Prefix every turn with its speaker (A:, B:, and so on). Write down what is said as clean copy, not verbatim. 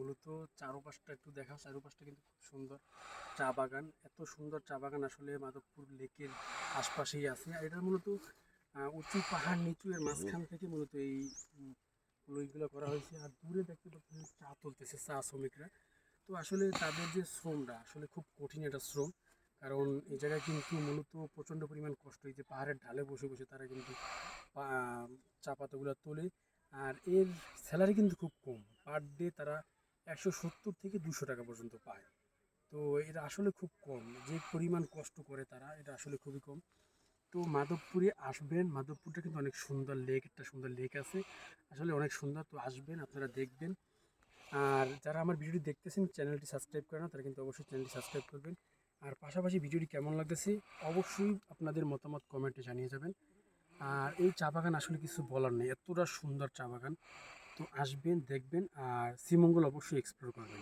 A: মূলত চারপাশটা একটু দেখাও। চারপাশটা কিন্তু খুব সুন্দর চা বাগান। এত সুন্দর চা বাগান আসলে মাধবপুর লেকের আশপাশেই আছে। আর এটা মূলত উঁচু পাহাড় নিচু এর মাঝখান থেকে মূলত এই লইগুলো করা হয়েছে। আর দূরে দেখতে পাচ্ছেন চা তুলতেছে চা শ্রমিকরা। তো আসলে তাদের যে শ্রমটা আসলে খুব কঠিন একটা শ্রম। কারণ এই জায়গায় কিন্তু মূলত প্রচণ্ড পরিমাণ কষ্ট। এই যে পাহাড়ের ঢালে বসে বসে তারা কিন্তু চা পাতাগুলো তোলে। আর এর স্যালারি কিন্তু খুব কম। পার ডে তারা 170 থেকে 200 টাকা পর্যন্ত পায়। তো এটা আসলে খুব কম। যে পরিমাণ কষ্ট করে তারা, এটা আসলে খুবই কম। তো মাধবপুরে আসবেন। মাধবপুরটা কিন্তু অনেক সুন্দর লেক, একটা সুন্দর লেক আছে। আসলে অনেক সুন্দর। তো আসবেন, আপনারা দেখবেন। আর যারা আমার ভিডিওটি দেখতেছেন চ্যানেলটি সাবস্ক্রাইব করে না, তারা কিন্তু অবশ্যই চ্যানেলটি সাবস্ক্রাইব করবেন। আর পাশাপাশি ভিডিওটি কেমন লাগতেছে অবশ্যই আপনাদের মতামত কমেন্টে জানিয়ে যাবেন। আর এই চা বাগান আসলে কিছু বলার নেই, এতটা সুন্দর চা বাগান। তো আসবেন, দেখবেন আর শ্রীমঙ্গল অবশ্যই এক্সপ্লোর করবেন।